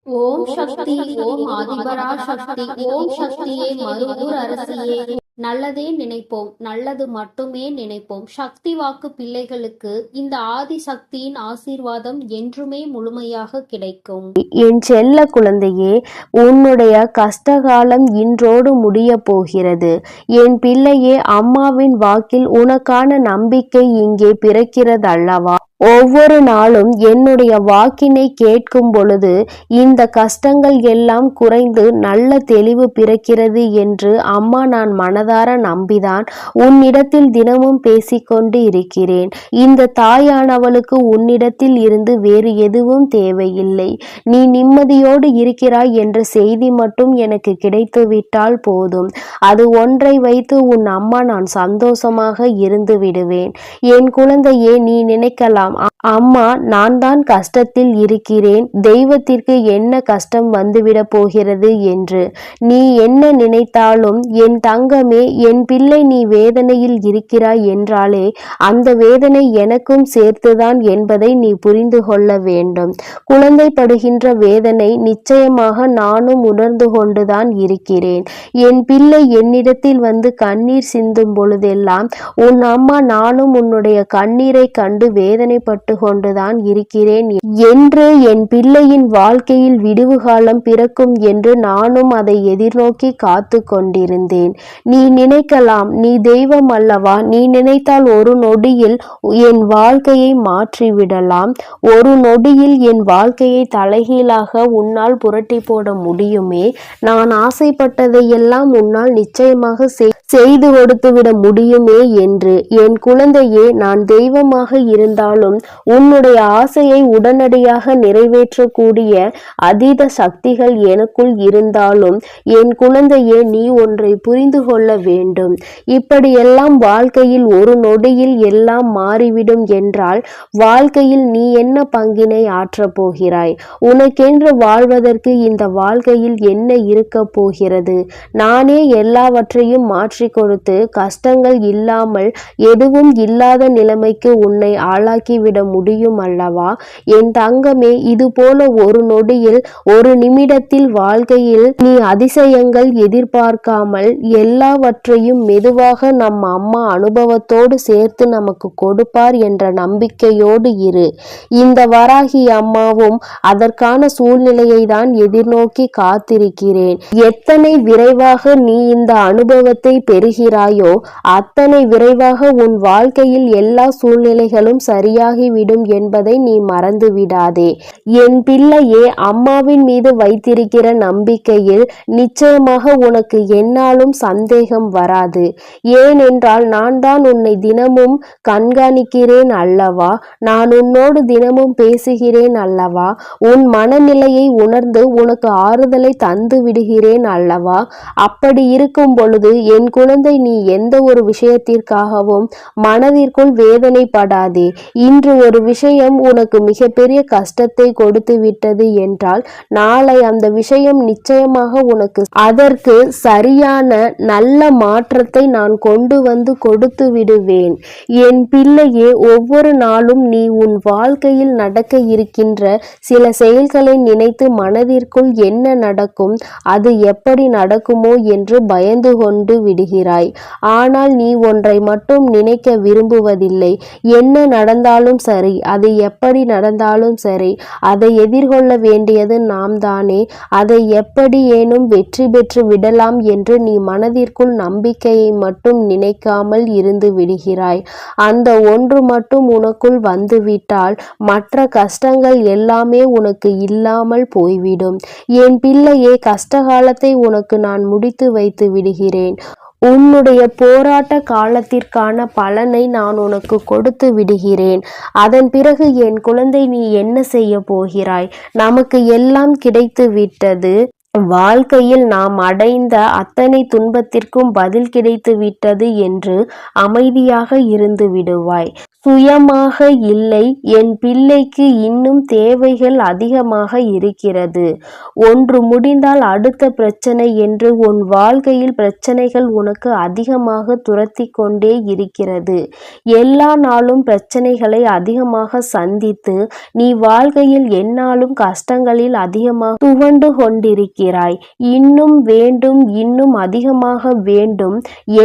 ஓம் சக்தி. ஓம் ஆதிபரா சக்தி. ஓம் சக்தியே மருவூர் அரசியே. நல்லதே நினைப்போம், நல்லது மட்டுமே நினைப்போம். சக்தி வாக்கு பிள்ளைகளுக்கு இந்த ஆதி சக்தியின் ஆசீர்வாதம் என்றுமே முழுமையாக கிடைக்கும். என் செல்ல குழந்தையே, உன்னுடைய கஷ்டகாலம் இன்றோடு முடிய போகிறது. என் பிள்ளையே, அம்மாவின் வாக்கில் உனக்கான நம்பிக்கை இங்கே பிறக்கிறதல்லவா? ஒவ்வொரு நாளும் என்னுடைய வாக்கினை கேட்கும் பொழுது இந்த கஷ்டங்கள் எல்லாம் குறைந்து நல்ல தெளிவு பிறக்கிறது என்று அம்மா நான் மனதார நம்பிதான் உன்னிடத்தில் தினமும் பேசிக்கொண்டு இருக்கிறேன். இந்த தாயானவளுக்கு உன்னிடத்தில் இருந்து வேறு எதுவும் தேவையில்லை. நீ நிம்மதியோடு இருக்கிறாய் என்ற செய்தி மட்டும் எனக்கு கிடைத்துவிட்டால் போதும். அது ஒன்றை வைத்து உன் அம்மா நான் சந்தோஷமாக இருந்து விடுவேன். என் குழந்தையே, நீ நினைக்கலாம், அம்மா நான் தான் கஷ்டத்தில் இருக்கிறேன், தெய்வத்திற்கு என்ன கஷ்டம் வந்துவிட போகிறது என்று. நீ என்ன நினைத்தாலும் என் தங்கமே, என் பிள்ளை, நீ வேதனையில் இருக்கிறாய் என்றாலே அந்த வேதனை எனக்கும் சேர்த்துதான் என்பதை நீ புரிந்து கொள்ள வேண்டும். குழந்தை படுகின்ற வேதனை நிச்சயமாக நானும் உணர்ந்து கொண்டுதான் இருக்கிறேன். என் பிள்ளை என்னிடத்தில் வந்து கண்ணீர் சிந்தும் பொழுதெல்லாம் உன் அம்மா நானும் உன்னுடைய கண்ணீரை கண்டு வேதனைப்பட்டு கொண்டுதான் இருக்கிறேன் என்று, என் பிள்ளையின் வாழ்க்கையில் விடிவு காலம் பிறக்கும் என்று நானும் அதை எதிர்நோக்கி காத்து கொண்டிருந்தேன். நீ நினைக்கலாம், நீ தெய்வம் அல்லவா, நீ நினைத்தால் ஒரு நொடியில் என் வாழ்க்கையை மாற்றிவிடலாம், ஒரு நொடியில் என் வாழ்க்கையை தலைகீழாக உன்னால் புரட்டி போட முடியுமே, நான் ஆசைப்பட்டதையெல்லாம் உன்னால் நிச்சயமாக செய்து கொடுத்து விட முடியுமே என்று. என் குழந்தையே, நான் தெய்வமாக இருந்தாலும் உன்னுடைய ஆசையை உடனடியாக நிறைவேற்றக்கூடிய அதீத சக்திகள் எனக்குள் இருந்தாலும் என் குழந்தையே, நீ ஒன்றை புரிந்து கொள்ள வேண்டும். இப்படியெல்லாம் வாழ்க்கையில் ஒரு நொடியில் எல்லாம் மாறிவிடும் என்றால் வாழ்க்கையில் நீ என்ன பங்கினை ஆற்றப் போகிறாய்? உனக்கென்று வாழ்வதற்கு இந்த வாழ்க்கையில் என்ன இருக்க போகிறது? நானே எல்லாவற்றையும் மாற்றி கொடுத்து கஷ்டங்கள் இல்லாமல் எதுவும் இல்லாத நிலைமைக்கு உன்னை ஆளாக்கிவிட முடியும் அல்லவா? என் தங்கமே, இது போல ஒரு நொடியில், ஒரு நிமிடத்தில் வாழ்க்கையில் நீ அதிசயங்கள் எதிர்பார்க்காமல் எல்லாவற்றையும் மெதுவாக நம் அம்மா அனுபவத்தோடு சேர்த்து நமக்கு கொடுப்பார் என்ற நம்பிக்கையோடு இரு. இந்த வராகி அம்மாவும் அதற்கான சூழ்நிலையை தான் எதிர்நோக்கி காத்திருக்கிறேன். எத்தனை விரைவாக நீ இந்த அனுபவத்தை பெறுகிறாயோ அத்தனை விரைவாக உன் வாழ்க்கையில் எல்லா சூழ்நிலைகளும் சரியாகிவிடும் என்பதை நீ மறந்து விடாதே. என் பிள்ளையே, அம்மாவின் மீது வைத்திருக்கிற நம்பிக்கையில் நிச்சயமாக உனக்கு என்னாலும் சந்தேகம் வராது. ஏனென்றால் நான் தான் உன்னை தினமும் கண்காணிக்கிறேன் அல்லவா, நான் உன்னோடு தினமும் பேசுகிறேன் அல்லவா, உன் மனநிலையை உணர்ந்து உனக்கு ஆறுதலை தந்து விடுகிறேன் அல்லவா. அப்படி இருக்கும் பொழுது என் குழந்தை, நீ எந்த ஒரு விஷயத்திற்காகவும் மனதிற்குள் வேதனைப்படாதே. இன்று ஒரு விஷயம் உனக்கு மிகப்பெரிய கஷ்டத்தை கொடுத்து விட்டது என்றால் நாளை அந்த விஷயம் நிச்சயமாக உனக்கு அதற்கு சரியான நல்ல மாற்றத்தை நான் கொண்டு வந்து கொடுத்து விடுவேன். என் பிள்ளையே, ஒவ்வொரு நாளும் நீ உன் வாழ்க்கையில் நடக்க இருக்கின்ற சில செயல்களை நினைத்து மனதிற்குள் என்ன நடக்கும், அது எப்படி நடக்குமோ என்று பயந்து கொண்டு விடுகிறாய். ஆனால் நீ ஒன்றை மட்டும் நினைக்க விரும்புவதில்லை. என்ன நடந்தாலும் சரி, அது எப்படி நடந்தாலும் சரி, அதை எதிர்கொள்ள வேண்டியது நாம் தானே. அதை எப்படி ஏனும் வெற்றி பெற்று விடலாம் என்று நீ மனதிற்குள் நம்பிக்கையை மட்டும் நினைக்காமல் இருந்து விடுகிறாய். அந்த ஒன்று மட்டும் உனக்குள் வந்துவிட்டால் மற்ற கஷ்டங்கள் எல்லாமே உனக்கு இல்லாமல் போய்விடும். என் பிள்ளையே, கஷ்டகாலத்தை உனக்கு நான் முடித்து வைத்து விடுகிறேன். உன்னுடைய போராட்ட காலத்திற்கான பலனை நான் உனக்கு கொடுத்து விடுகிறேன். அதன் பிறகு என் குழந்தை, நீ என்ன செய்ய போகிறாய்? நமக்கு எல்லாம் கிடைத்து விட்டது. வாழ்க்கையில் நாம் அடைந்த அத்தனை துன்பத்திற்கும் பதில் கிடைத்து விட்டது என்று அமைதியாக இருந்து விடுவாய். சுயமாக இல்லை. என் பிள்ளைக்கு இன்னும் தேவைகள் அதிகமாக இருக்கிறது. ஒன்று முடிந்தால் அடுத்த பிரச்சனை என்று உன் வாழ்க்கையில் பிரச்சனைகள் உனக்கு அதிகமாக துரத்தி கொண்டே இருக்கிறது. எல்லா நாளும் பிரச்சனைகளை அதிகமாக சந்தித்து நீ வாழ்க்கையில் எந்நாளும் கஷ்டங்களில் அதிகமாக துவண்டு கொண்டிருக்கிறாய். இன்னும் வேண்டும், இன்னும் அதிகமாக வேண்டும்.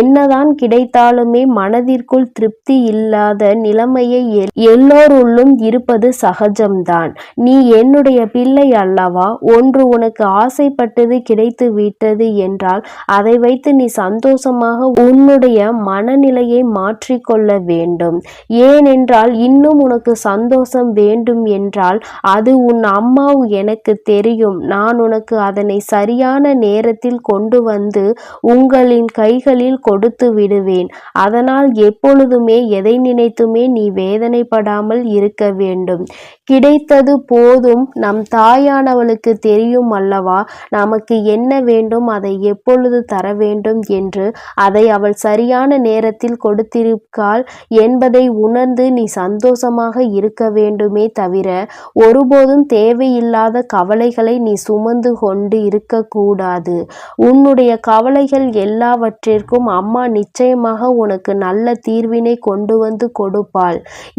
என்னதான் கிடைத்தாலுமே மனதிற்குள் திருப்தி இல்லாத நிலைமையை எல்லோருள்ளும் இருப்பது சகஜம்தான். நீ என்னுடைய பிள்ளை அல்லவா? ஒன்று உனக்கு ஆசைப்பட்டது கிடைத்து விட்டது என்றால் அதை வைத்து நீ சந்தோஷமாக உன்னுடைய மனநிலையை மாற்றிக்கொள்ள வேண்டும். ஏனென்றால் இன்னும் உனக்கு சந்தோஷம் வேண்டும் என்றால் அது உன் அம்மா, எனக்கு தெரியும். நான் உனக்கு அதனை சரியான நேரத்தில் கொண்டு வந்து உங்களின் கைகளில் கொடுத்து விடுவேன். அதனால் எப்பொழுதுமே எதை நினைத்துமே நீ வேதனைப்படாமல் இருக்க வேண்டும். கிடைத்தது போதும். நம் தாயானவளுக்கு தெரியும் அல்லவா நமக்கு என்ன வேண்டும், அதை எப்பொழுது தர வேண்டும் என்று. அதை அவள் சரியான நேரத்தில் கொடுத்திருக்காள் என்பதை உணர்ந்து நீ சந்தோஷமாக இருக்க வேண்டுமே தவிர ஒருபோதும் தேவையில்லாத கவலைகளை நீ சுமந்து கொண்டு இருக்கக்கூடாது. உன்னுடைய கவலைகள் எல்லாவற்றிற்கும் அம்மா நிச்சயமாக உனக்கு நல்ல தீர்வினை கொண்டு வந்து கொடுப்பாள்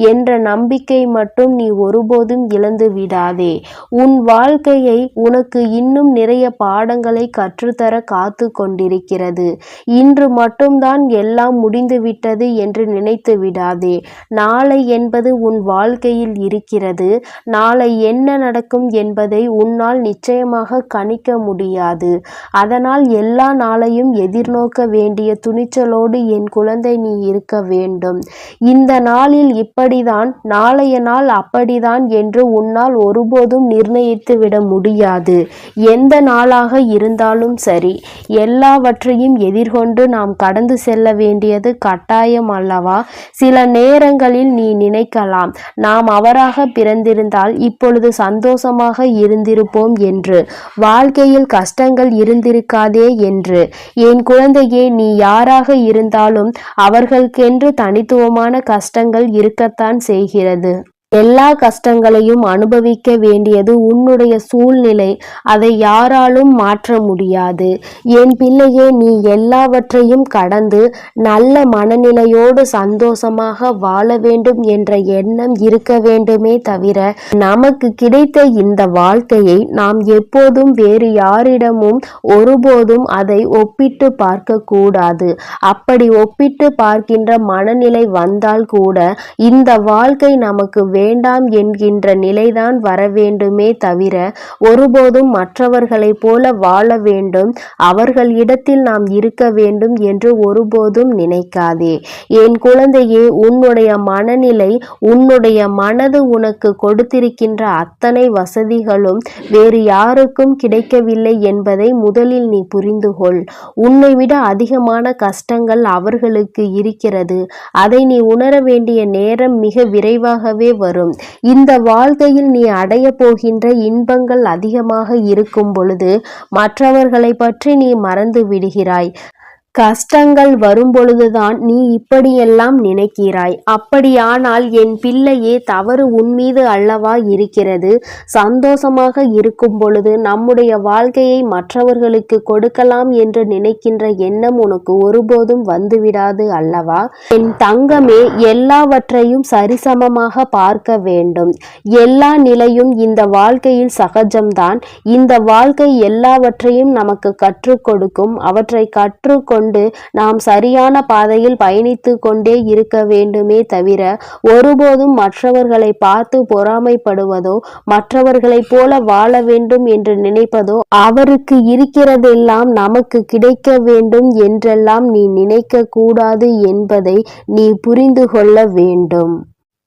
என்ற நம்பிக்கை மட்டும் நீ ஒருபோதும் இழந்து விடாதே. உன் வாழ்க்கையை உனக்கு இன்னும் நிறைய பாடங்களை கற்றுத்தர காத்து கொண்டிருக்கிறது. இன்று மட்டும்தான் எல்லாம் முடிந்துவிட்டது என்று நினைத்து விடாதே. நாளை என்பது உன் வாழ்க்கையில் இருக்கிறது. நாளை என்ன நடக்கும் என்பதை உன்னால் நிச்சயமாக கணிக்க முடியாது. அதனால் எல்லா நாளையும் எதிர்நோக்க வேண்டிய துணிச்சலோடு என் குழந்தை நீ இருக்க வேண்டும். இந்த நாளில் இப்படிதான், நாளைய நாள் அப்படிதான் என்று உன்னால் ஒருபோதும் நிர்ணயித்து விட முடியாது. எந்த நாளாக இருந்தாலும் சரி, எல்லாவற்றையும் எதிர்கொண்டு நாம் கடந்து செல்ல வேண்டியது கட்டாயம் அல்லவா? சில நேரங்களில் நீ நினைக்கலாம், நாம் அவராக பிறந்திருந்தால் இப்பொழுது சந்தோஷமாக இருந்திருப்போம் என்று, வாழ்க்கையில் கஷ்டங்கள் இருந்திருக்காதே என்று. என் குழந்தையே, நீ யாராக இருந்தாலும் அவர்களுக்கென்று தனித்துவமான கஷ்டங்கள் இருக்கத்தான் செய்கிறது. எல்லா கஷ்டங்களையும் அனுபவிக்க வேண்டியது உன்னுடைய சூழ்நிலை. அதை யாராலும் மாற்ற முடியாது. என் பிள்ளையே, நீ எல்லாவற்றையும் கடந்து நல்ல மனநிலையோடு சந்தோஷமாக வாழ வேண்டும் என்ற எண்ணம் இருக்க வேண்டுமே தவிர நமக்கு கிடைத்த இந்த வாழ்க்கையை நாம் எப்போதும் வேறு யாரிடமும் ஒருபோதும் அதை ஒப்பிட்டு பார்க்க கூடாது. அப்படி ஒப்பிட்டு பார்க்கின்ற மனநிலை வந்தால் கூட இந்த வாழ்க்கை நமக்கு வேண்டாம் என்கின்ற நிலைதான் வர வேண்டுமே தவிர ஒருபோதும் மற்றவர்களைப் போல வாழ வேண்டும், அவர்களிடத்தில் நாம் இருக்க வேண்டும் என்று ஒருபோதும் நினைக்காதே. என் குழந்தையே, உன்னுடைய மனநிலை, உன்னுடைய மனது உனக்கு கொடுத்திருக்கின்ற அத்தனை வசதிகளும் வேறு யாருக்கும் கிடைக்கவில்லை என்பதை முதலில் நீ புரிந்து கொள். உன்னை விட அதிகமான கஷ்டங்கள் அவர்களுக்கு இருக்கிறது. அதை நீ உணர வேண்டிய நேரம் மிக விரைவாகவே வரும். இந்த வாழ்க்கையில் நீ அடைய போகின்ற இன்பங்கள் அதிகமாக இருக்கும் பொழுது மற்றவர்களை பற்றி நீ மறந்து விடுகிறாய். கஷ்டங்கள் வரும்பொழுதுதான் நீ இப்படியெல்லாம் நினைக்கிறாய். அப்படியானால் என் பிள்ளையே, தவறு உன்மீது அல்லவா இருக்கிறது? சந்தோஷமாக இருக்கும் பொழுது நம்முடைய வாழ்க்கையை மற்றவர்களுக்கு கொடுக்கலாம் என்று நினைக்கின்ற எண்ணம் உனக்கு ஒருபோதும் வந்துவிடாது அல்லவா? என் தங்கமே, எல்லாவற்றையும் சரிசமமாக பார்க்க வேண்டும். எல்லா நிலையும் இந்த வாழ்க்கையில் சகஜம்தான். இந்த வாழ்க்கை எல்லாவற்றையும் நமக்கு கற்றுக் கொடுக்கும். அவற்றை கற்றுக்கொண்டு நாம் சரியான பாதையில் பயணித்து கொண்டே இருக்க வேண்டுமே தவிர ஒருபோதும் மற்றவர்களை பார்த்து பொறாமைப்படுவதோ, மற்றவர்களைப் போல வாழ வேண்டும் என்று நினைப்பதோ, அவருக்கு இருக்கிறதெல்லாம் நமக்கு கிடைக்க வேண்டும் என்றெல்லாம் நீ நினைக்க கூடாது என்பதை நீ புரிந்து கொள்ள வேண்டும்.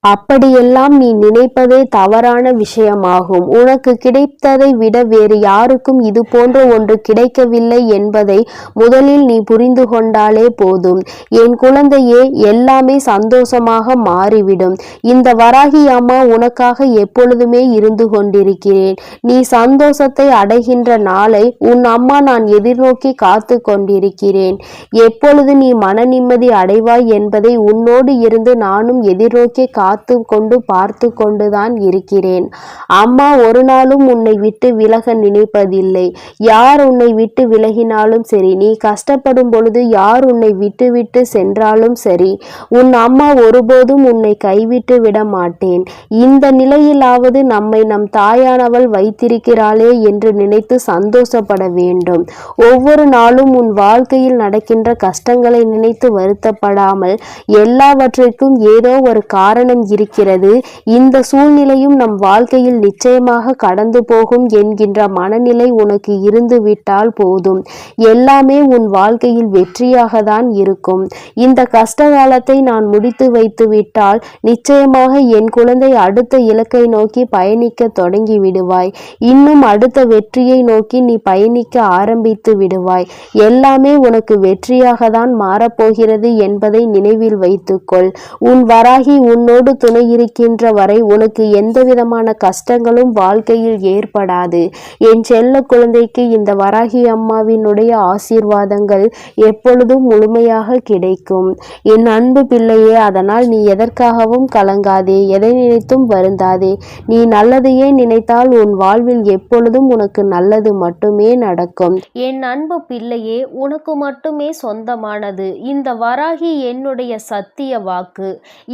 அப்படியெல்லாம் நீ நினைப்பதே தவறான விஷயமாகும். உனக்கு கிடைத்ததை விட வேறு யாருக்கும் இது போன்ற ஒன்று கிடைக்கவில்லை என்பதை முதலில் நீ புரிந்து கொண்டாலே போதும். என் குழந்தையே, எல்லாமே சந்தோஷமாக மாறிவிடும். இந்த வராகி அம்மா உனக்காக எப்பொழுதுமே இருந்து கொண்டிருக்கிறேன். நீ சந்தோஷத்தை அடைகின்ற நாளை உன் அம்மா நான் எதிர்நோக்கி காத்து கொண்டிருக்கிறேன். எப்பொழுது நீ மன நிம்மதி அடைவாய் என்பதை உன்னோடு இருந்து நானும் எதிர்நோக்கி காத்து கொண்டு பார்த்து கொண்டுதான் இருக்கிறேன். அம்மா ஒரு நாளும் உன்னை விட்டு விலக நினைப்பதில்லை. யார் உன்னை விட்டு விலகினாலும் சரி, நீ கஷ்டப்படும் பொழுது யார் உன்னை விட்டு விட்டு சென்றாலும் சரி, உன் அம்மா ஒருபோதும் உன்னை கைவிட்டு விட மாட்டேன். இந்த நிலையிலாவது நம்மை நம் தாயானவள் வைத்திருக்கிறாளே என்று நினைத்து சந்தோஷப்பட வேண்டும். ஒவ்வொரு நாளும் உன் வாழ்க்கையில் நடக்கின்ற கஷ்டங்களை நினைத்து வருத்தப்படாமல், எல்லாவற்றிற்கும் ஏதோ ஒரு காரணம் இருக்கிறது, இந்த சூழ்நிலையும் நம் வாழ்க்கையில் நிச்சயமாக கடந்து போகும் என்கின்ற மனநிலை உனக்கு இருந்து விட்டால் போதும். எல்லாமே உன் வாழ்க்கையில் வெற்றியாக தான் இருக்கும். இந்த கஷ்ட காலத்தை நான் முடித்து வைத்து விட்டால் நிச்சயமாக என் குழந்தை அடுத்த இலக்கை நோக்கி பயணிக்க தொடங்கி விடுவாய். இன்னும் அடுத்த வெற்றியை நோக்கி நீ பயணிக்க ஆரம்பித்து விடுவாய். எல்லாமே உனக்கு வெற்றியாக தான் மாறப்போகிறது என்பதை நினைவில் வைத்துக்கொள். உன் வராகி உன்னோடு துணை இருக்கின்ற வரை உனக்கு எந்த விதமான கஷ்டங்களும் வாழ்க்கையில் ஏற்படாது. என் செல்ல குழந்தைக்கு இந்த வராகி அம்மாவினுடைய ஆசீர்வாதங்கள் எப்பொழுதும் முழுமையாக கிடைக்கும். என் அன்பு பிள்ளையே, அதனால் நீ எதற்காகவும் கலங்காதே, எதை நினைத்தும் வருந்தாதே. நீ நல்லதையே நினைத்தால் உன் வாழ்வில் எப்பொழுதும் உனக்கு நல்லது மட்டுமே நடக்கும். என் அன்பு பிள்ளையே, உனக்கு மட்டுமே சொந்தமானது இந்த வராகி என்னுடைய சத்திய வாக்கு.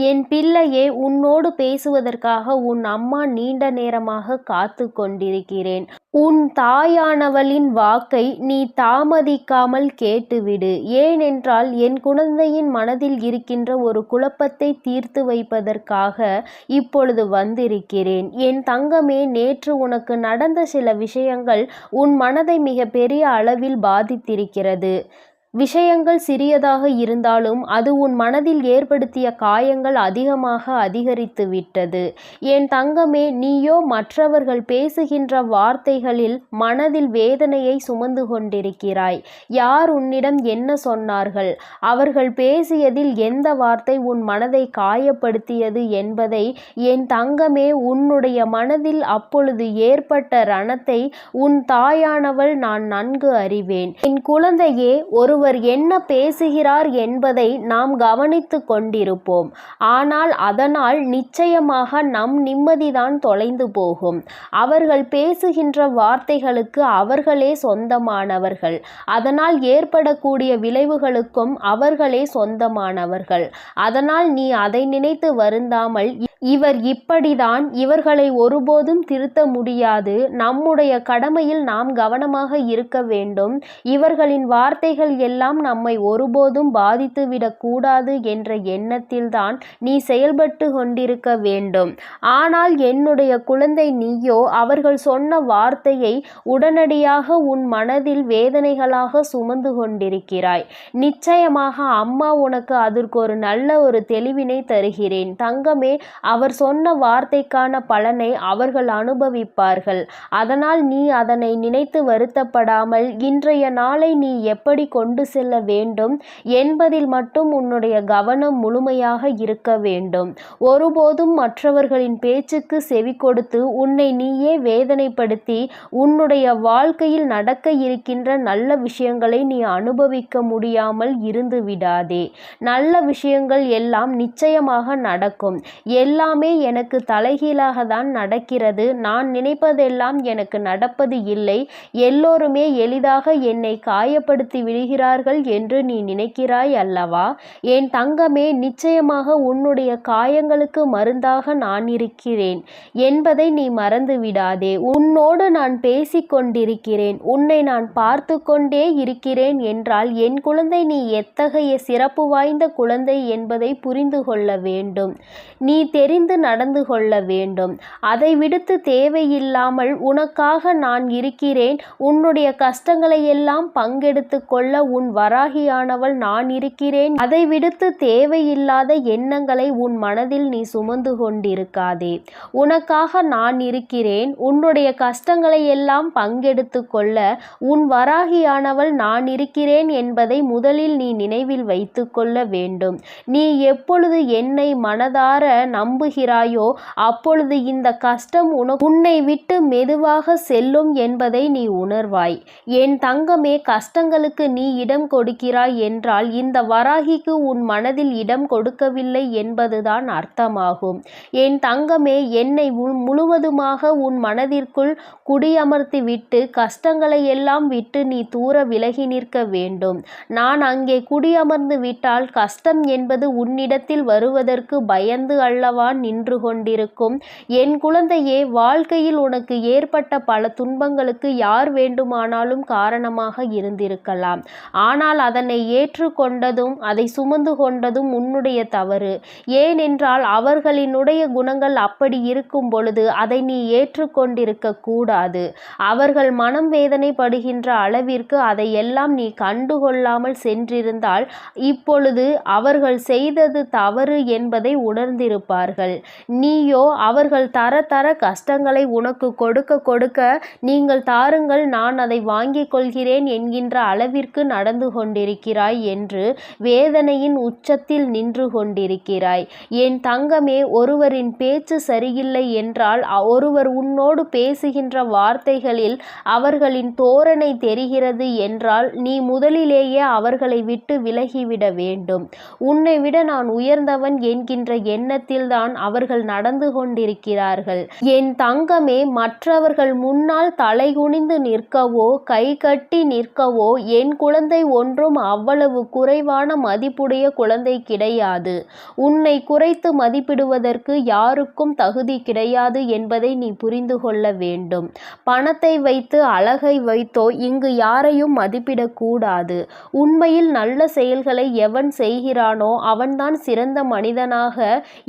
என் பிள்ளையே, உன்னோடு பேசுவதற்காக உன் அம்மா நீண்ட நேரமாக காத்து கொண்டிருக்கிறேன். உன் தாயானவளின் வாக்கை நீ தாமதிக்காமல் கேட்டுவிடு. ஏனென்றால் என் குழந்தையின் மனதில் இருக்கின்ற ஒரு குழப்பத்தை தீர்த்து வைப்பதற்காக இப்பொழுது வந்திருக்கிறேன். என் தங்கமே, நேற்று உனக்கு நடந்த சில விஷயங்கள் உன் மனதை மிக பெரிய அளவில் பாதித்திருக்கிறது. விஷயங்கள் சிறியதாக இருந்தாலும் அது உன் மனதில் ஏற்படுத்திய காயங்கள் அதிகமாக அதிகரித்து விட்டது. என் தங்கமே, நீயோ மற்றவர்கள் பேசுகின்ற வார்த்தைகளில் மனதில் வேதனையை சுமந்து கொண்டிருக்கிறாய். யார் உன்னிடம் என்ன சொன்னார்கள், அவர்கள் பேசியதில் எந்த வார்த்தை உன் மனதை காயப்படுத்தியது என்பதை என் தங்கமே, உன்னுடைய மனதில் அப்பொழுது ஏற்பட்ட ரணத்தை உன் தாயானவள் நான் நன்கு அறிவேன். என் குழந்தையே, ஒருவர் என்ன பேசுகிறார் என்பதை நாம் கவனித்து கொண்டிருப்போம். ஆனால் அதனால் நிச்சயமாக நம் நிம்மதிதான் தொலைந்து போகும். அவர்கள் பேசுகின்ற வார்த்தைகளுக்கு அவர்களே சொந்தமானவர்கள். அதனால் ஏற்படக்கூடிய விளைவுகளுக்கும் அவர்களே சொந்தமானவர்கள். அதனால் நீ அதை நினைத்து வருந்தாமல், இவர் இப்படிதான், இவர்களை ஒருபோதும் திருத்த முடியாது, நம்முடைய கடமையில் நாம் கவனமாக இருக்க வேண்டும், இவர்களின் வார்த்தைகள் எல்லாம் நம்மை ஒருபோதும் பாதித்துவிடக் கூடாது என்ற எண்ணத்தில்தான் நீ செயல்பட்டு கொண்டிருக்க வேண்டும். ஆனால் என்னுடைய குழந்தை, நீயோ அவர்கள் சொன்ன வார்த்தையை உடனடியாக உன் மனதில் வேதனைகளாக சுமந்து கொண்டிருக்கிறாய். நிச்சயமாக அம்மா உனக்கு அதற்கு ஒரு நல்ல ஒரு தெளிவினை தருகிறேன். தங்கமே, அவர் சொன்ன வார்த்தைக்கான பலனை அவர்கள் அனுபவிப்பார்கள். அதனால் நீ அதனை நினைத்து வருத்தப்படாமல் இன்றைய நாளை நீ எப்படி கொண்டு செல்ல வேண்டும் என்பதில் மட்டும் உன்னுடைய கவனம் முழுமையாக இருக்க வேண்டும். ஒருபோதும் மற்றவர்களின் பேச்சுக்கு செவி கொடுத்து உன்னை நீயே வேதனைப்படுத்தி உன்னுடைய வாழ்க்கையில் நடக்க இருக்கின்ற நல்ல விஷயங்களை நீ அனுபவிக்க முடியாமல் இருந்து விடாதே. நல்ல விஷயங்கள் எல்லாம் நிச்சயமாக நடக்கும். எல்லாமே எனக்கு தலைகீழாக தான் நடக்கிறது, நான் நினைப்பதெல்லாம் எனக்கு நடப்பது இல்லை, எல்லோருமே எளிதாக என்னை காயப்படுத்தி விடுகிறார்கள் என்று நீ நினைக்கிறாய் அல்லவா? என் தங்கமே, நிச்சயமாக உன்னுடைய காயங்களுக்கு மருந்தாக நான் இருக்கிறேன் என்பதை நீ மறந்து விடாதே. உன்னோடு நான் பேசிக்கொண்டிருக்கிறேன், உன்னை நான் பார்த்து கொண்டே இருக்கிறேன் என்றால் என் குழந்தை, நீ எத்தகைய சிறப்பு வாய்ந்த குழந்தை என்பதை புரிந்து கொள்ள வேண்டும். நீ தெரிந்து நடந்து கொள்ள வேண்டும். அதை விடுத்து தேவையில்லாமல் உனக்காக நான் இருக்கிறேன், உன்னுடைய கஷ்டங்களை எல்லாம் பங்கெடுத்து கொள்ள உன் வராகியானவள் நான் இருக்கிறேன். அதை விடுத்து தேவையில்லாத எண்ணங்களை உன் மனதில் நீ சுமந்து கொண்டிருக்காதே. உனக்காக நான் இருக்கிறேன். உன்னுடைய கஷ்டங்களை எல்லாம் பங்கெடுத்து கொள்ள உன் வராகியானவள் நான் இருக்கிறேன் என்பதை முதலில் நீ நினைவில் வைத்து கொள்ள வேண்டும். நீ எப்பொழுது என்னை மனதார நம்புகிறாயோ அப்பொழுது இந்த கஷ்டம் உன்னை விட்டு மெதுவாக செல்லும் என்பதை நீ உணர்வாய். என் தங்கமே, கஷ்டங்களுக்கு நீ இடம் கொடுக்கிறாய் என்றால் இந்த வராகிக்கு உன் மனதில் இடம் கொடுக்கவில்லை என்பதுதான் அர்த்தமாகும். என் தங்கமே, என்னை முழுவதுமாக உன் மனதிற்குள் குடியமர்த்தி விட்டு கஷ்டங்களை எல்லாம் விட்டு நீ தூர விலகி நிற்க வேண்டும். நான் அங்கே குடியமர்ந்து விட்டால் கஷ்டம் என்பது உன்னிடத்தில் வருவதற்கு பயந்து அல்லவா நின்று கொண்டிருக்கும். என் குழந்தையே, வாழ்க்கையில் உனக்கு ஏற்பட்ட பல துன்பங்களுக்கு யார் வேண்டுமானாலும் காரணமாக இருந்திருக்கலாம். ஆனால் அதனை ஏற்றுக்கொண்டதும் அதை சுமந்து கொண்டதும் உன்னுடைய தவறு. ஏனென்றால் அவர்களினுடைய குணங்கள் அப்படி இருக்கும் பொழுது அதை நீ ஏற்றுக்கொண்டிருக்க கூடாது. அவர்கள் மனம் வேதனைப்படுகின்ற அளவிற்கு அதையெல்லாம் நீ கண்டுகொள்ளாமல் சென்றிருந்தால் இப்பொழுது அவர்கள் செய்தது தவறு என்பதை உணர்ந்திருப்பார்கள். நீயோ அவர்கள் தர தர கஷ்டங்களை உனக்கு கொடுக்க கொடுக்க நீங்கள் தாருங்கள், நான் அதை வாங்கிக் கொள்கிறேன் என்கின்ற அளவிற்கு நடந்து கொண்டிருக்கிறாய் என்று வேதனையின் உச்சத்தில் நின்று கொண்டிருக்கிறாய். என் தங்கமே, ஒருவரின் பேச்சு சரியில்லை என்றால் ஒருவர் உன்னோடு பேசுகின்ற வார்த்தைகளில் அவர்களின் தோரணை தெரிகிறது என்றால் நீ முதலிலேயே அவர்களை விட்டு விலகிவிட வேண்டும். உன்னை விட நான் உயர்ந்தவன் என்கின்ற எண்ணத்தில்தான் அவர்கள் நடந்து கொண்டிருக்கிறார்கள். என் தங்கமே, மற்றவர்கள் முன்னால் தலைகுனிந்து நிற்கவோ கை கட்டி நிற்கவோ என் குழந்தை ஒன்றும் அவ்வளவு குறைவான மதிப்புடைய குழந்தை கிடையாது. உன்னை குறைத்து மதிப்பிடுவதற்கு யாருக்கும் தகுதி கிடையாது என்பதை நீ புரிந்து கொள்ள வேண்டும். பணத்தை வைத்து அழகை வைத்தோ இங்கு யாரையும் மதிப்பிடக்கூடாது. உண்மையில் நல்ல செயல்களை எவன் செய்கிறானோ அவன்தான் சிறந்த மனிதனாக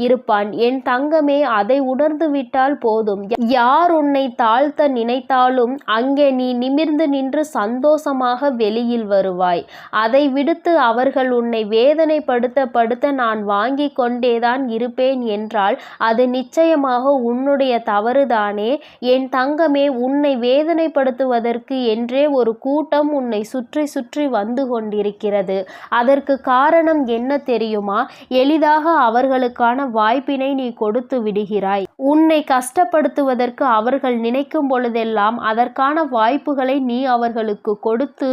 இருப்பான். என் தங்கமே, அதை உணர்ந்து விட்டால் போதும். யார் உன்னை தாழ்த்த நினைத்தாலும் அங்கே நீ நிமிர்ந்து நின்று சந்தோஷமாக வெளியில் வருவாய். அதை விடுத்து அவர்கள் உன்னை வேதனைப்படுத்த நான் வாங்கி கொண்டேதான் இருப்பேன் என்றால் அது நிச்சயமாக உன்னுடைய தவறுதானே. என் தங்கமே, உன்னை வேதனைப்படுத்துவதற்கு என்றே ஒரு கூட்டம் உன்னை சுற்றி சுற்றி வந்து கொண்டிருக்கிறது. அதற்கு காரணம் என்ன தெரியுமா? எளிதாக அவர்களுக்கான வாய்ப்பினை நீ கொடுத்து விடுகிறாய். உன்னை கஷ்டப்படுத்துவதற்கு அவர்கள் நினைக்கும் பொழுதெல்லாம் அதற்கான வாய்ப்புகளை நீ அவர்களுக்கு கொடுத்து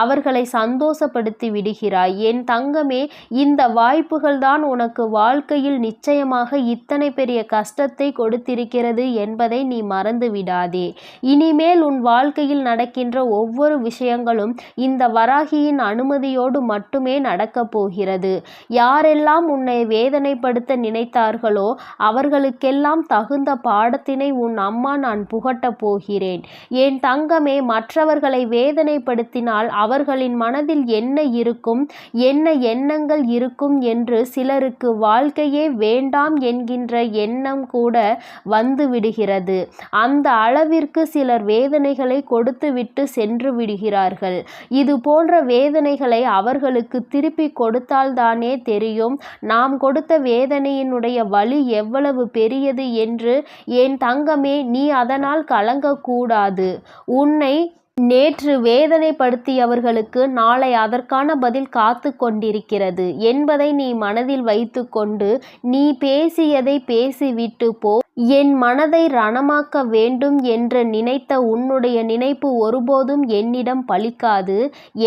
அவர்களை சந்தோஷப்படுத்தி விடுகிறாய். என் தங்கமே, இந்த வாய்ப்புகள் தான் உனக்கு வாழ்க்கையில் நிச்சயமாக இத்தனை பெரிய கஷ்டத்தை கொடுத்திருக்கிறது என்பதை நீ மறந்து விடாதே. இனிமேல் உன் வாழ்க்கையில் நடக்கின்ற ஒவ்வொரு விஷயங்களும் இந்த வராகியின் அனுமதியோடு மட்டுமே நடக்கப் போகிறது. யாரெல்லாம் உன்னை வேதனைப்படுத்த நினைத்தார்களோ அவர்களுக்கெல்லாம் தகுந்த பாடத்தினை உன் அம்மா நான் புகட்டப் போகிறேன். என் தங்கமே, மற்றவர்களை வேதனைப்படுத்தினால் அவர்களின் மனதில் என்ன இருக்கும், என்ன எண்ணங்கள் இருக்கும் என்று சிலருக்கு வாழ்க்கையே வேண்டாம் என்கின்ற எண்ணம் கூட வந்து விடுகிறது. அந்த அளவிற்கு சிலர் வேதனைகளை கொடுத்துவிட்டு சென்று விடுகிறார்கள். இது போன்ற வேதனைகளை அவர்களுக்கு திருப்பி கொடுத்தால்தானே தெரியும் நாம் கொடுத்த வேதனையினுடைய வலி எவ்வளவு பெரியது என்று. என் தங்கமே, நீ அதனால் கலங்கக்கூடாது. உன்னை நேற்று வேதனைப்படுத்தியவர்களுக்கு நாளை அதற்கான பதில் காத்து கொண்டிருக்கிறது என்பதை நீ மனதில் வைத்துக்கொண்டு நீ பேசியதை பேசிவிட்டு போ. என் மனதை ரணமாக்க வேண்டும் என்று நினைத்த உன்னுடைய நினைப்பு ஒருபோதும் என்னிடம் பலிக்காது.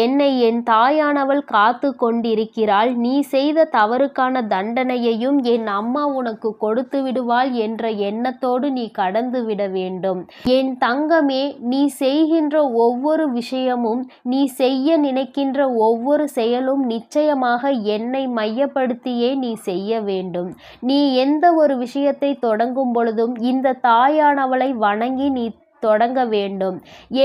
என்னை என் தாயானவள் காத்து கொண்டிருக்கிறாள். நீ செய்த தவறுக்கான தண்டனையையும் என் அம்மா உனக்கு கொடுத்து விடுவாள் என்ற எண்ணத்தோடு நீ கடந்து விட வேண்டும். என் தங்கமே, நீ செய்கின்ற ஒவ்வொரு விஷயமும், நீ செய்ய நினைக்கின்ற ஒவ்வொரு செயலும் நிச்சயமாக என்னை மையப்படுத்தியே நீ செய்ய வேண்டும். நீ எந்த ஒரு விஷயத்தை தொடங்கும் பொழுதும் இந்த தாயானவளை வணங்கி நீ தொடங்க வேண்டும்.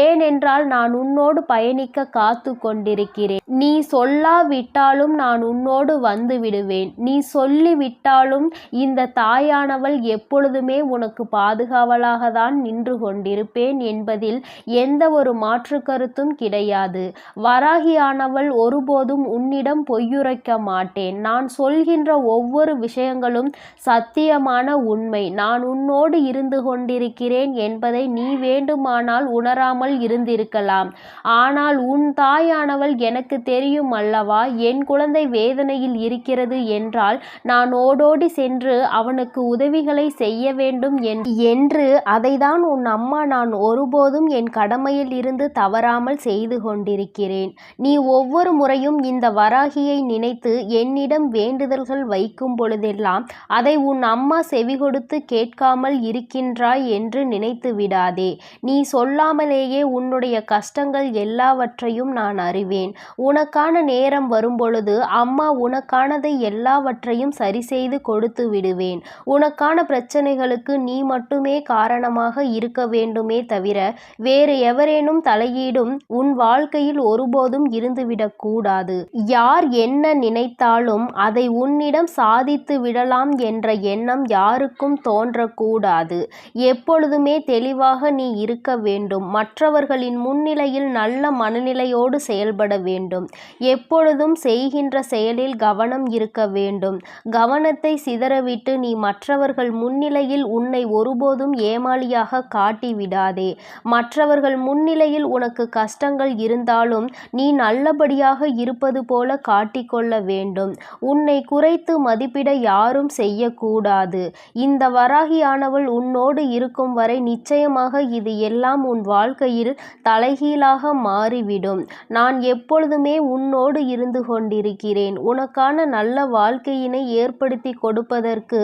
ஏனென்றால் நான் உன்னோடு பயணிக்க காத்து கொண்டிருக்கிறேன். நீ சொல்லாவிட்டாலும் நான் உன்னோடு வந்து விடுவேன். நீ சொல்லிவிட்டாலும் இந்த தாயானவள் எப்பொழுதுமே உனக்கு பாதுகாவலாக தான் நின்று கொண்டிருப்பேன் என்பதில் எந்த ஒரு மாற்று கருத்தும் கிடையாது. வராகியானவள் ஒருபோதும் உன்னிடம் பொய்யுரைக்க மாட்டேன். நான் சொல்கின்ற ஒவ்வொரு விஷயங்களும் சத்தியமான உண்மை. நான் உன்னோடு இருந்து கொண்டிருக்கிறேன் என்பதை நீ வேண்டுமானால் உணராமல் இருந்திருக்கலாம். ஆனால் உன் தாயானவள் எனக்கு தெரியும் அல்லவா, என் குழந்தை வேதனையில் இருக்கிறது என்றால் நான் ஓடோடி சென்று அவனுக்கு உதவிகளை செய்ய வேண்டும் என்று அதைதான் உன் அம்மா நான் ஒருபோதும் என் கடமையில் இருந்து தவறாமல் செய்து கொண்டிருக்கிறேன். நீ ஒவ்வொரு முறையும் இந்த வராகியை நினைத்து என்னிடம் வேண்டுதல்கள் வைக்கும் பொழுதெல்லாம் அதை உன் அம்மா செவி கொடுத்து கேட்காமல் இருக்கின்றாய் என்று நினைத்து விடாதே. நீ சொல்லாமலேயே உன்னுடைய கஷ்டங்கள் எல்லாவற்றையும் நான் அறிவேன். உனக்கான நேரம் வரும்பொழுது அம்மா உனக்கானதை எல்லாவற்றையும் சரி செய்து கொடுத்து விடுவேன். உனக்கான பிரச்சனைகளுக்கு நீ மட்டுமே காரணமாக இருக்க வேண்டுமே தவிர வேறு எவரேனும் தலையீடும் உன் வாழ்க்கையில் ஒருபோதும் இருந்துவிடக் கூடாது. யார் என்ன நினைத்தாலும் அதை உன்னிடம் சாதித்து விடலாம் என்ற எண்ணம் யாருக்கும் தோன்றக்கூடாது. எப்பொழுதுமே தெளிவாக நீ இருக்க வேண்டும். மற்றவர்களின் முன்னிலையில் நல்ல மனநிலையோடு செயல்பட வேண்டும். எப்பொழுதும் செய்கின்ற செயலில் கவனம் இருக்க வேண்டும். கவனத்தை சிதறவிட்டு நீ மற்றவர்கள் முன்னிலையில் உன்னை ஒருபோதும் ஏமாளியாக காட்டி விடாதே. மற்றவர்கள் முன்னிலையில் உனக்கு கஷ்டங்கள் இருந்தாலும் நீ நல்லபடியாக இருப்பது போல காட்டிக்கொள்ள வேண்டும். உன்னை குறைத்து மதிப்பிட யாரும் செய்யக்கூடாது. இந்த வராகியானவள் உன்னோடு இருக்கும் வரை நிச்சயமாக இது எல்லாம் உன் வாழ்க்கையில் தலைகீழாக மாறிவிடும். நான் எப்பொழுதுமே உன்னோடு இருந்து கொண்டிருக்கிறேன். உனக்கான நல்ல வாழ்க்கையினை ஏற்படுத்தி கொடுப்பதற்கு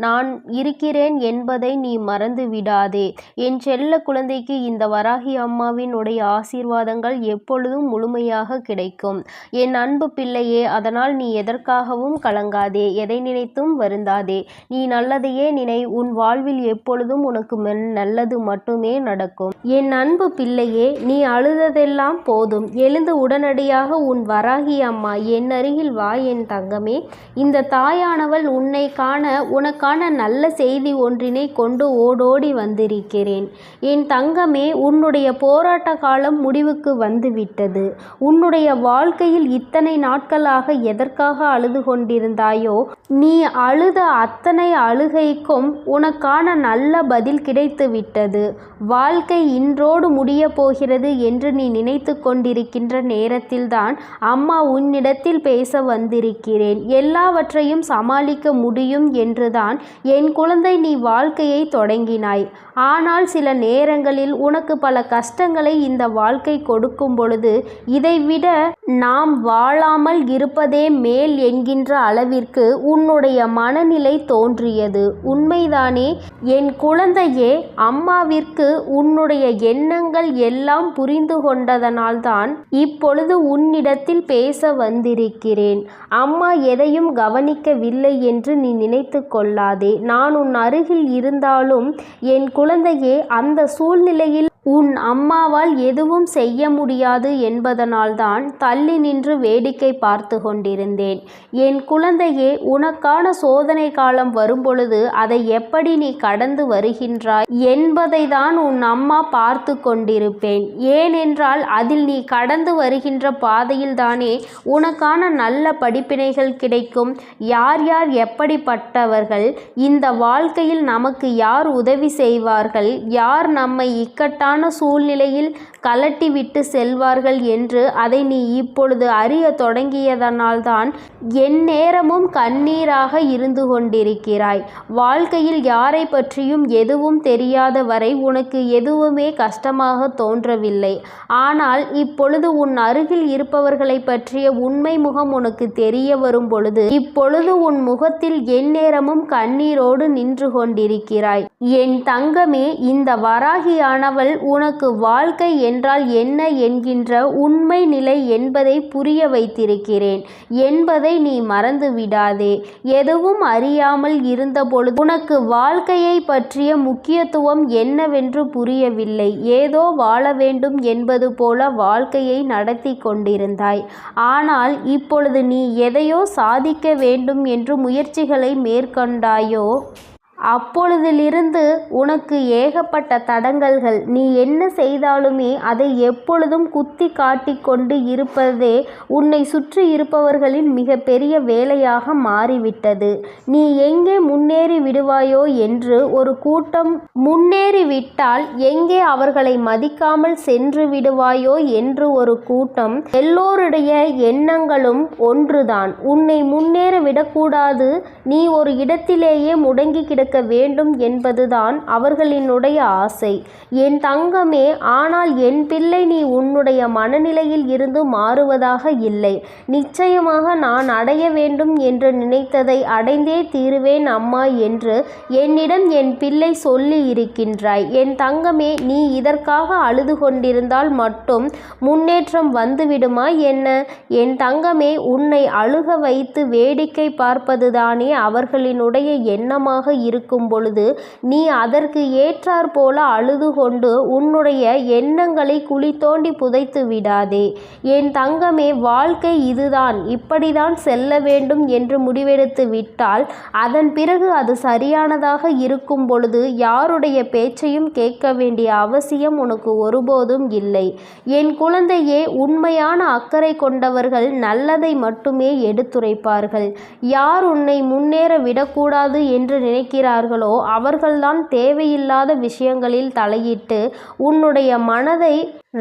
நான் இருக்கிறேன் என்பதை நீ மறந்து விடாதே. என் செல்ல குழந்தைக்கு இந்த வராகி அம்மாவின் உடைய ஆசீர்வாதங்கள் எப்பொழுதும் முழுமையாக கிடைக்கும். என் அன்பு பிள்ளையே, அதனால் நீ எதற்காகவும் கலங்காதே, எதை நினைத்தும் வருந்தாதே. நீ நல்லதையே நினை. உன் வாழ்வில் எப்பொழுதும் உனக்கு நல்லது மட்டுமே நடக்கும். என் அன்பு பிள்ளையே, நீ அழுததெல்லாம் போதும். எழுந்து உடனடியாக உன் வராகி அம்மா என் அருகில் வா என் தங்கமே. இந்த தாயானவள் உன்னை காண உனக்கான நல்ல செய்தி ஒன்றினை கொண்டு ஓடோடி வந்திருக்கிறேன். என் தங்கமே, உன்னுடைய போராட்ட காலம் முடிவுக்கு வந்துவிட்டது. உன்னுடைய வாழ்க்கையில் இத்தனை நாட்களாக எதற்காக அழுது கொண்டிருந்தாயோ, நீ அழுத அத்தனை அழுகைக்கும் உனக்கான நல்ல பதில் கிடைத்து விட்டது. வாழ்க்கை இன்றோடு முடிய போகிறது என்று நீ நினைத்து கொண்டிருக்கின்ற நேரத்தில்தான் அம்மா உன்னிடத்தில் பேச வந்திருக்கிறேன். எல்லாவற்றையும் சமாளிக்க முடியும் என்றுதான் என் குழந்தை நீ வாழ்க்கையை தொடங்கினாய். ஆனால் சில நேரங்களில் உனக்கு பல கஷ்டங்களை இந்த வாழ்க்கை கொடுக்கும் பொழுது இதைவிட நாம் வாழாமல் இருப்பதே மேல் என்கின்ற அளவிற்கு உன்னுடைய மனநிலை தோன்றியது. உண்மைதானே என் குழந்தையே? அம்மாவிற்கு உன்னுடைய எண்ணங்கள் எல்லாம் புரிந்து கொண்டதனால்தான் இப்பொழுது உன்னிடத்தில் பேச வந்திருக்கிறேன். அம்மா எதையும் கவனிக்கவில்லை என்று நீ நினைத்து கொள்ளாதே. நான் உன் அருகில் இருந்தாலும் என் குழந்தையே, அந்த சூழ்நிலையில் உன் அம்மாவால் எதுவும் செய்ய முடியாது என்பதனால்தான் தள்ளி நின்று வேடிக்கை பார்த்து கொண்டிருந்தேன். என் குழந்தையே, உனக்கான சோதனை காலம் வரும்பொழுது அதை எப்படி நீ கடந்து வருகின்றாய் என்பதை தான் உன் அம்மா பார்த்து கொண்டிருப்பேன். ஏனென்றால் அதில் நீ கடந்து வருகின்ற பாதையில் தானே உனக்கான நல்ல படிப்பினைகள் கிடைக்கும். யார் யார் எப்படிப்பட்டவர்கள், இந்த வாழ்க்கையில் நமக்கு யார் உதவி செய்வார்கள், யார் நம்மை இக்கட்டான சூழ்நிலையில் கலட்டிவிட்டு செல்வார்கள் என்று அதை நீ இப்பொழுது அறிய தொடங்கியதனால்தான் என் நேரமும் கண்ணீராக இருந்து கொண்டிருக்கிறாய். வாழ்க்கையில் யாரை பற்றியும் எதுவும் தெரியாத வரை உனக்கு எதுவுமே கஷ்டமாக தோன்றவில்லை. ஆனால் இப்பொழுது உன் அருகில் இருப்பவர்களை பற்றிய உண்மை முகம் உனக்கு தெரிய வரும் பொழுது இப்பொழுது உன் முகத்தில் என் நேரமும் கண்ணீரோடு நின்று கொண்டிருக்கிறாய். என் தங்கமே, இந்த வராகியானவள் உனக்கு வாழ்க்கை என்றால் என்ன என்கின்ற உண்மை நிலை என்பதை புரிய வைத்திருக்கிறேன் என்பதை நீ மறந்து விடாதே. எதுவும் அறியாமல் இருந்தபொழுது உனக்கு வாழ்க்கையை பற்றிய முக்கியத்துவம் என்னவென்று புரியவில்லை. ஏதோ வாழ வேண்டும் என்பது போல வாழ்க்கையை நடத்தி கொண்டிருந்தாய். ஆனால் இப்பொழுது நீ எதையோ சாதிக்க வேண்டும் என்று முயற்சிகளை மேற்கொண்டாயோ, அப்பொழுதிலிருந்து உனக்கு ஏகப்பட்ட தடங்கல்கள். நீ என்ன செய்தாலுமே அதை எப்பொழுதும் குத்தி காட்டிக்கொண்டு இருப்பதே உன்னை சுற்றி இருப்பவர்களின் மிக பெரிய வேலையாக மாறிவிட்டது. நீ எங்கே முன்னேறி விடுவாயோ என்று ஒரு கூட்டம், முன்னேறிவிட்டால் எங்கே அவர்களை மதிக்காமல் சென்று விடுவாயோ என்று ஒரு கூட்டம். எல்லோருடைய எண்ணங்களும் ஒன்றுதான், உன்னை முன்னேற விடக்கூடாது, நீ ஒரு இடத்திலேயே முடங்கி கிடக்க வேண்டும் என்பதுதான் அவர்களினுடைய ஆசை. என் தங்கமே, ஆனால் என் பிள்ளை, நீ உன்னுடைய மனநிலையில் இருந்து மாறுவதாக இல்லை. நிச்சயமாக நான் அடைய வேண்டும் என்று நினைத்ததை அடைந்தே தீருவேன் அம்மா என்று என்னிடம் என் பிள்ளை சொல்லி இருக்கின்றாய். என் தங்கமே, நீ இதற்காக அழுது கொண்டிருந்தால் மட்டும் முன்னேற்றம் வந்துவிடுமா என்ன? என் தங்கமே, உன்னை அழுக வைத்து வேடிக்கை பார்ப்பதுதானே அவர்களினுடைய எண்ணமாக இருக்கும் பொழுது நீ அதற்கு ஏற்றாற் போல அழுது கொண்டு உன்னுடைய எண்ணங்களை குழி தோண்டி புதைத்து விடாதே. என் தங்கமே, வாழ்க்கை இதுதான், இப்படிதான் செல்ல வேண்டும் என்று முடிவெடுத்து விட்டால் அதன் பிறகு அது சரியானதாக இருக்கும் பொழுது யாருடைய பேச்சையும் கேட்க வேண்டிய அவசியம் உனக்கு ஒருபோதும் இல்லை. என் குழந்தையே, உண்மையான அக்கறை கொண்டவர்கள் நல்லதை மட்டுமே எடுத்துரைப்பார்கள். யார் உன்னை முன்னேற விடக்கூடாது என்று நினைக்கிறார்களோ அவர்கள்தான் தேவையில்லாத விஷயங்களில் தலையிட்டு உன்னுடைய மனதை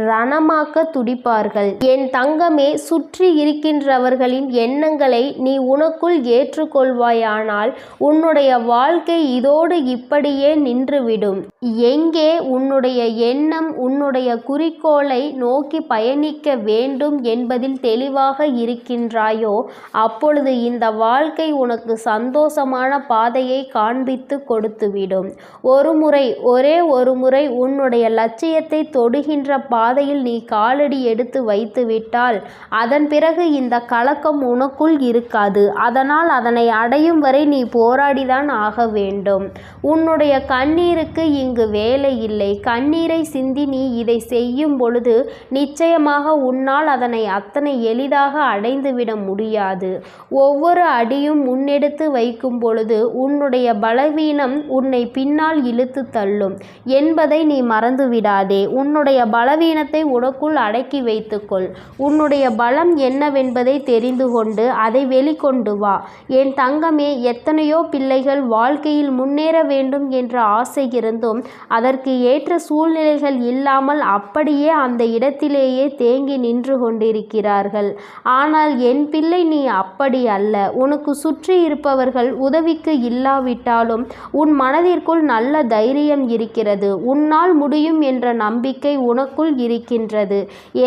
ரணமாக்க துடிப்பார்கள். என் தங்கமே, சுற்றி இருக்கின்றவர்களின் எண்ணங்களை நீ உனக்குள் ஏற்றுக்கொள்வாயானால் உன்னுடைய வாழ்க்கை இதோடு இப்படியே நின்றுவிடும். எங்கே உன்னுடைய எண்ணம் உன்னுடைய குறிக்கோளை நோக்கி பயணிக்க வேண்டும் என்பதில் தெளிவாக இருக்கின்றாயோ அப்பொழுது இந்த வாழ்க்கை உனக்கு சந்தோஷமான பாதையை காண்பித்து கொடுத்துவிடும். ஒரே ஒரு முறை உன்னுடைய லட்சியத்தை தொடுகின்ற பாதையில் நீ காலடி எடுத்து வைத்து விட்டால் அதன் பிறகு இந்த கலக்கம் உனக்குள் இருக்காது. அதனால் அதனை அடையும் வரை நீ போராடிதான் ஆக வேண்டும். உன்னுடைய கண்ணீருக்கு இங்கு வேலை இல்லை. கண்ணீரை சிந்தி நீ இதை செய்யும் பொழுது நிச்சயமாக உன்னால் அதனை அத்தனை எளிதாக அடைந்துவிட முடியாது. ஒவ்வொரு அடியும் முன்னெடுத்து வைக்கும் பொழுது உன்னுடைய பலவீனம் உன்னை பின்னால் இழுத்து தள்ளும் என்பதை நீ மறந்துவிடாதே. உன்னுடைய பலவீனத்தை உனக்குள் அடக்கி வைத்துக்கொள். உன்னுடைய பலம் என்னவென்பதை தெரிந்து கொண்டு அதை வெளிக்கொண்டு வா. என் தங்கமே, எத்தனையோ பிள்ளைகள் வாழ்க்கையில் முன்னேற வேண்டும் என்ற ஆசை இருந்தும் அதற்கு ஏற்ற சூழ்நிலைகள் இல்லாமல் அப்படியே அந்த இடத்திலேயே தேங்கி நின்று கொண்டிருக்கிறார்கள். ஆனால் என் பிள்ளை, நீ அப்படி அல்ல. உனக்கு சுற்றி இருப்பவர்கள் உதவிக்கு இல்லாவிட்டாலும் உன் மனதிற்குள் நல்ல தைரியம் இருக்கிறது. உன்னால் முடியும் என்ற நம்பிக்கை உனக்குள் இருக்கின்றது.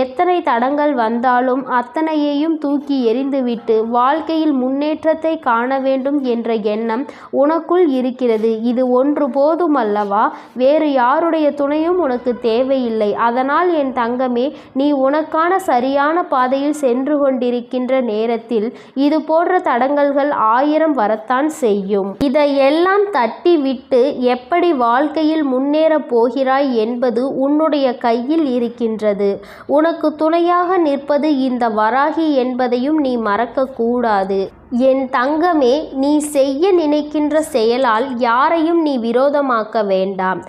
எத்தனை தடங்கள் வந்தாலும் அத்தனையையும் தூக்கி எறிந்துவிட்டு வாழ்க்கையில் முன்னேற்றத்தை காண வேண்டும் என்ற எண்ணம் உனக்குள் இருக்கிறது. இது ஒன்று போதும் அல்லவா? வேறு யாருடைய துணையும் உனக்கு தேவையில்லை. அதனால் என் தங்கமே, நீ உனக்கான சரியான பாதையில் சென்று கொண்டிருக்கின்ற நேரத்தில் இது போன்ற தடங்கல்கள் 1000 வரத்தான் செய்யும். இதையெல்லாம் தட்டி விட்டு எப்படி வாழ்க்கையில் முன்னேறப் போகிறாய் என்பது உன்னுடைய கையில் இருக்கின்றது. உனக்கு துணையாக நிற்பது இந்த வராகி என்பதையும் நீ மறக்கக்கூடாது. என் தங்கமே, நீ செய்ய நினைக்கின்ற செயலால் யாரையும் நீ விரோதமாக்க வேண்டாம்.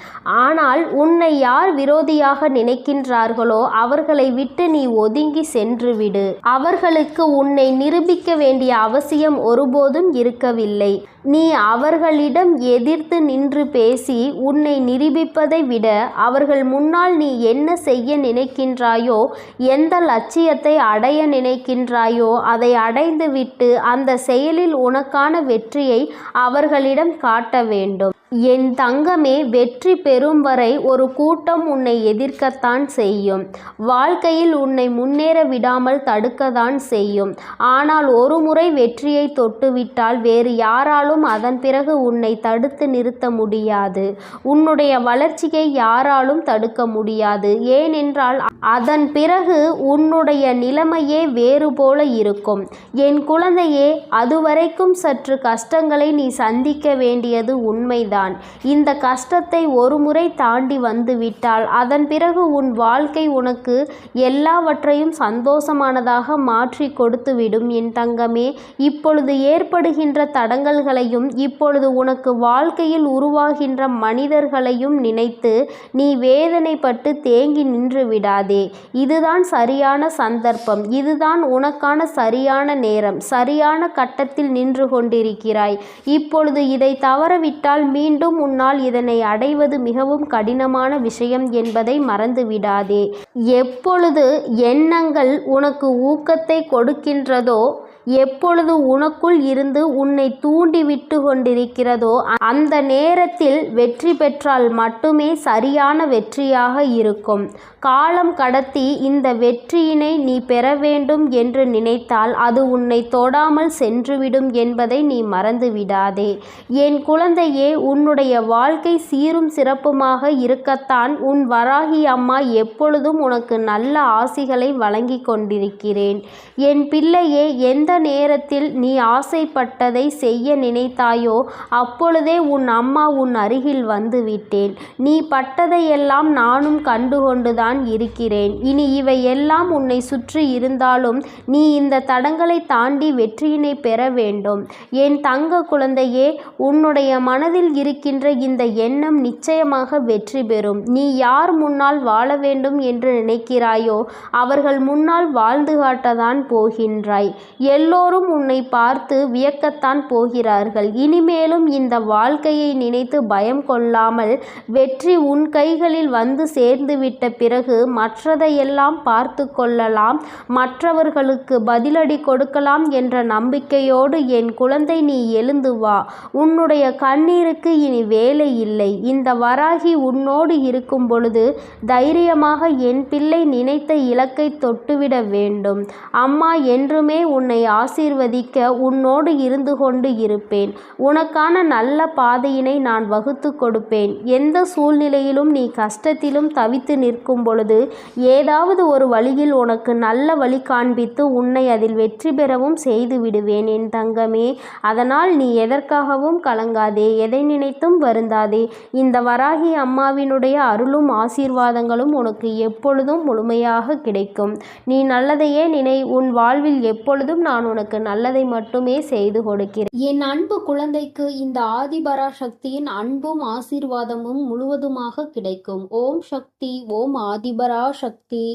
ஆனால் உன்னை யார் விரோதியாக நினைக்கின்றார்களோ அவர்களை விட்டு நீ ஒதுங்கி சென்றுவிடு. அவர்களுக்கு உன்னை நிரூபிக்க வேண்டிய அவசியம் ஒருபோதும் இருக்கவில்லை. நீ அவர்களிடம் எதிர்த்து நின்று பேசி உன்னை நிரூபிப்பதை விட அவர்கள் முன்னால் நீ என்ன செய்ய நினைக்கின்றாயோ, எந்த லட்சியத்தை அடைய நினைக்கின்றாயோ அதை அடைந்துவிட்டு அந்த செயலில் உனக்கான வெற்றியை அவர்களிடம் காட்ட வேண்டும். என் தங்கமே, வெற்றி பெறும் வரை ஒரு கூட்டம் உன்னை எதிர்க்கத்தான் செய்யும். வாழ்க்கையில் உன்னை முன்னேற விடாமல் தடுக்கத்தான் செய்யும். ஆனால் ஒரு முறை வெற்றியை தொட்டுவிட்டால் வேறு யாராலும் அதன் பிறகு உன்னை தடுத்து நிறுத்த முடியாது. உன்னுடைய வளர்ச்சியை யாராலும் தடுக்க முடியாது. ஏனென்றால் அதன் பிறகு உன்னுடைய நிலைமையே வேறு போல இருக்கும். என் குழந்தையே, அதுவரைக்கும் சற்று கஷ்டங்களை நீ சந்திக்க வேண்டியது உண்மைதான். இந்த கஷ்டத்தை ஒரு முறை தாண்டி வந்துவிட்டால் அதன் பிறகு உன் வாழ்க்கை உனக்கு எல்லாவற்றையும் சந்தோஷமானதாக மாற்றி கொடுத்துவிடும் என் தங்கமே. இப்பொழுது ஏற்படுகின்ற தடங்கல்களையும் இப்பொழுது உனக்கு வாழ்க்கையில் உருவாகின்ற மனிதர்களையும் நினைத்து நீ வேதனைப்பட்டு தேங்கி நின்று விடாதே. இதுதான் சரியான சந்தர்ப்பம். இதுதான் உனக்கான சரியான நேரம். சரியான கட்டத்தில் நின்று கொண்டிருக்கிறாய். இப்பொழுது இதை தவறவிட்டால் மீண்டும் உன்னால் இதனை அடைவது மிகவும் கடினமான விஷயம் என்பதை மறந்துவிடாதே. எப்பொழுது எண்ணங்கள் உனக்கு ஊக்கத்தை கொடுக்கின்றதோ, எப்பொழுது உனக்குள் இருந்து உன்னை தூண்டிவிட்டு கொண்டிருக்கிறதோ, அந்த நேரத்தில் வெற்றி பெற்றால் மட்டுமே சரியான வெற்றியாக இருக்கும். காலம் கடத்தி இந்த வெற்றியினை நீ பெற வேண்டும் என்று நினைத்தால் அது உன்னை தொடாமல் சென்றுவிடும் என்பதை நீ மறந்துவிடாதே. என் குழந்தையே, உன்னுடைய வாழ்க்கை சீரும் சிறப்புமாக இருக்கத்தான் உன் வராகி அம்மா எப்பொழுதும் உனக்கு நல்ல ஆசிகளை வழங்கி கொண்டிருக்கிறேன். என் பிள்ளையே, எந்த நேரத்தில் நீ ஆசைப்பட்டதை செய்ய நினைத்தாயோ அப்பொழுதே உன் அம்மா உன் அருகில் வந்து விட்டேன். நீ பட்டதையெல்லாம் நானும் கண்டுகொண்டுதான் இருக்கிறேன். இனி இவை எல்லாம் உன்னை சுற்றி இருந்தாலும் நீ இந்த தடங்களை தாண்டி வெற்றியினை பெற வேண்டும். என் தங்க குழந்தையே, உன்னுடைய மனதில் இருக்கின்ற இந்த எண்ணம் நிச்சயமாக வெற்றி பெறும். நீ யார் முன்னால் வாழ வேண்டும் என்று நினைக்கிறாயோ அவர்கள் முன்னால் வாழ்ந்து காட்டத்தான் போகின்றாய். எல்லோரும் உன்னை பார்த்து வியக்கத்தான் போகிறார்கள். இனிமேலும் இந்த வாழ்க்கையை நினைத்து பயம் கொள்ளாமல் வெற்றி உன் கைகளில் வந்து சேர்ந்துவிட்ட பிறகு மற்றதையெல்லாம் பார்த்து கொள்ளலாம், மற்றவர்களுக்கு பதிலடி கொடுக்கலாம் என்ற நம்பிக்கையோடு என் குழந்தை நீ எழுந்து வா. உன்னுடைய கண்ணீருக்கு இனி வேலை இல்லை. இந்த வராகி உன்னோடு இருக்கும் பொழுது தைரியமாக என் பிள்ளை நினைத்த இலக்கை தொட்டுவிட வேண்டும். அம்மா என்றுமே உன்னை ஆசீர்வதிக்க உன்னோடு இருந்து கொண்டு இருப்பேன். உனக்கான நல்ல பாதையினை நான் வகுத்து கொடுப்பேன். எந்த சூழ்நிலையிலும் நீ கஷ்டத்திலும் தவித்து நிற்கும் பொழுது ஏதாவது ஒரு வழியில் உனக்கு நல்ல வழி காண்பித்து உன்னை அதில் வெற்றி பெறவும் செய்து விடுவேன் என் தங்கமே. அதனால் நீ எதற்காகவும் கலங்காதே, எதை நினைத்தும் வருந்தாதே. இந்த வராகி அம்மாவினுடைய அருளும் ஆசீர்வாதங்களும் உனக்கு எப்பொழுதும் முழுமையாக கிடைக்கும். நீ நல்லதையே நினை. உன் வாழ்வில் எப்பொழுதும் நான் உனக்கு நல்லதை மட்டுமே செய்து கொடுக்கிறேன். என் அன்பு குழந்தைக்கு இந்த ஆதிபராசக்தியின் அன்பும் ஆசீர்வாதமும் முழுவதுமாக கிடைக்கும். ஓம் சக்தி, ஓம் ஆதிபராசக்தி.